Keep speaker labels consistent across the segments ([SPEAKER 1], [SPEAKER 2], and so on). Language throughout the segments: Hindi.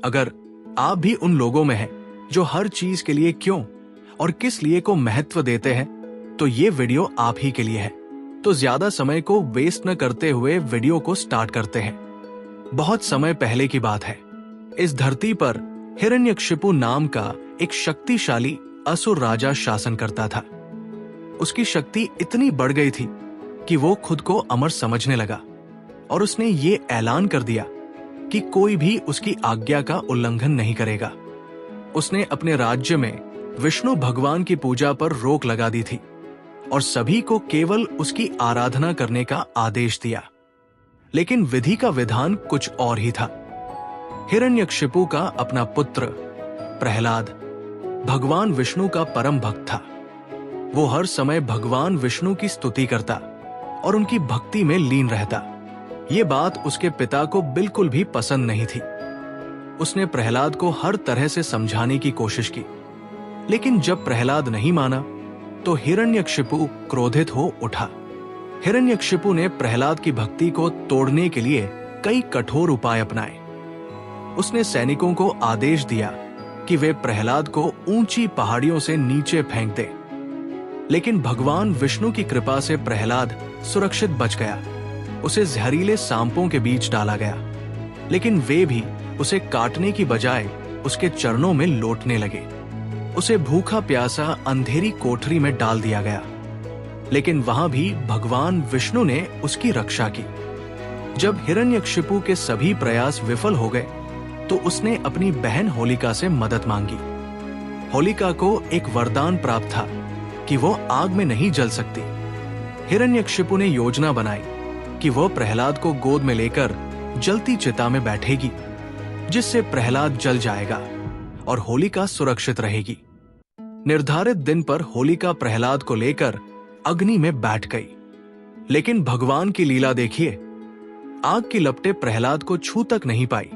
[SPEAKER 1] अगर आप भी उन लोगों में हैं जो हर चीज के लिए क्यों और किस लिए को महत्व देते हैं, तो ये वीडियो आप ही के लिए है। तो ज्यादा समय को वेस्ट न करते हुए वीडियो को स्टार्ट करते हैं। बहुत समय पहले की बात है। इस धरती पर हिरण्यकशिपु नाम का एक शक्तिशाली असुर राजा शासन करता था। उसकी शक्ति इतनी बढ़ गई थी कि वो खुद को अमर समझने लगा और उसने ये ऐलान कर दिया कि कोई भी उसकी आज्ञा का उल्लंघन नहीं करेगा। उसने अपने राज्य में विष्णु भगवान की पूजा पर रोक लगा दी थी और सभी को केवल उसकी आराधना करने का आदेश दिया। लेकिन विधि का विधान कुछ और ही था। हिरण्यकशिपु का अपना पुत्र प्रहलाद भगवान विष्णु का परम भक्त था। वो हर समय भगवान विष्णु की स्तुति करता और उनकी भक्ति में लीन रहता। ये बात उसके पिता को बिल्कुल भी पसंद नहीं थी। उसने प्रहलाद को हर तरह से समझाने की कोशिश की, लेकिन जब प्रहलाद नहीं माना तो हिरण्यकशिपु क्रोधित हो उठा। हिरण्यकशिपु ने प्रहलाद की भक्ति को तोड़ने के लिए कई कठोर उपाय अपनाए। उसने सैनिकों को आदेश दिया कि वे प्रहलाद को ऊंची पहाड़ियों से नीचे फेंक दे। लेकिन भगवान विष्णु की कृपा से प्रहलाद सुरक्षित बच गया। उसे जहरीले सांपों के बीच डाला गया, लेकिन वे भी उसे काटने की बजाय उसके चरणों में लोटने लगे। उसे भूखा प्यासा अंधेरी कोठरी में डाल दिया गया, लेकिन वहां भी भगवान विष्णु ने उसकी रक्षा की। जब हिरण्यकशिपु के सभी प्रयास विफल हो गए तो उसने अपनी बहन होलिका से मदद मांगी। होलिका को एक वरदान प्राप्त था कि वो आग में नहीं जल सकती। हिरण्यकशिपु ने योजना बनाई कि वह प्रहलाद को गोद में लेकर जलती चिता में बैठेगी, जिससे प्रहलाद जल जाएगा और होलिका सुरक्षित रहेगी। निर्धारित दिन पर होलिका प्रहलाद को लेकर अग्नि में बैठ गई। लेकिन भगवान की लीला देखिए, आग की लपटें प्रहलाद को छू तक नहीं पाई,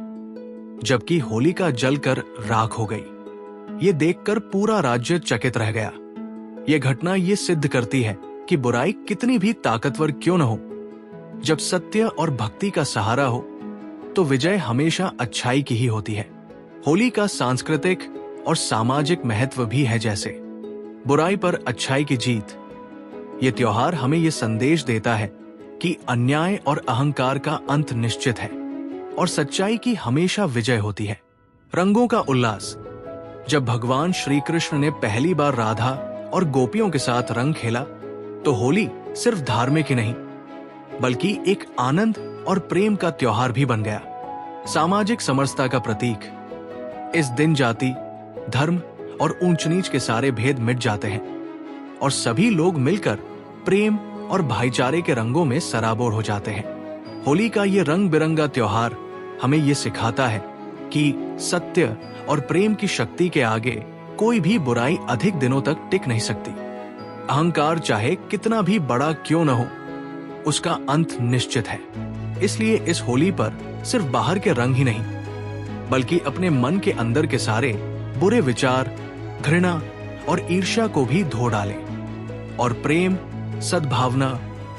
[SPEAKER 1] जबकि होलिका जलकर राख हो गई। ये देखकर पूरा राज्य चकित रह गया। ये घटना ये सिद्ध करती है कि बुराई कितनी भी ताकतवर क्यों न हो, जब सत्य और भक्ति का सहारा हो तो विजय हमेशा अच्छाई की ही होती है। होली का सांस्कृतिक और सामाजिक महत्व भी है, जैसे बुराई पर अच्छाई की जीत। ये त्योहार हमें ये संदेश देता है कि अन्याय और अहंकार का अंत निश्चित है और सच्चाई की हमेशा विजय होती है। रंगों का उल्लास। जब भगवान श्री कृष्ण ने पहली बार राधा और गोपियों के साथ रंग खेला तो होली सिर्फ धार्मिक ही नहीं बल्कि एक आनंद और प्रेम का त्योहार भी बन गया। सामाजिक समरसता का प्रतीक। इस दिन जाति, धर्म और ऊंच नीच के सारे भेद मिट जाते हैं और सभी लोग मिलकर प्रेम और भाईचारे के रंगों में सराबोर हो जाते हैं। होली का ये रंग बिरंगा त्योहार हमें ये सिखाता है कि सत्य और प्रेम की शक्ति के आगे कोई भी बुराई अधिक दिनों तक टिक नहीं सकती। अहंकार चाहे कितना भी बड़ा क्यों न हो, उसका अंत निश्चित है। इसलिए इस होली पर सिर्फ बाहर के रंग ही नहीं बल्कि अपने मन के अंदर के सारे बुरे विचार, घृणा और ईर्ष्या को भी धो डालें और प्रेम, सद्भावना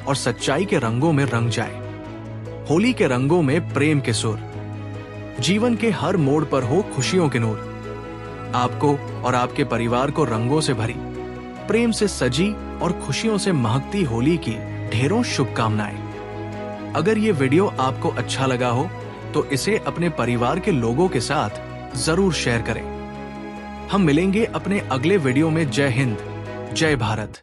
[SPEAKER 1] और सच्चाई के रंगों में रंग जाए। होली के रंगों में प्रेम के सुर। जीवन के हर मोड़ पर हो खुशियों के नूर। आपको और आपके परिवार को रंगों से भरी, प्रेम से सजी और खुशियों से महकती होली की ढेरों शुभकामनाएं। अगर ये वीडियो आपको अच्छा लगा हो तो इसे अपने परिवार के लोगों के साथ जरूर शेयर करें। हम मिलेंगे अपने अगले वीडियो में। जय हिंद, जय भारत।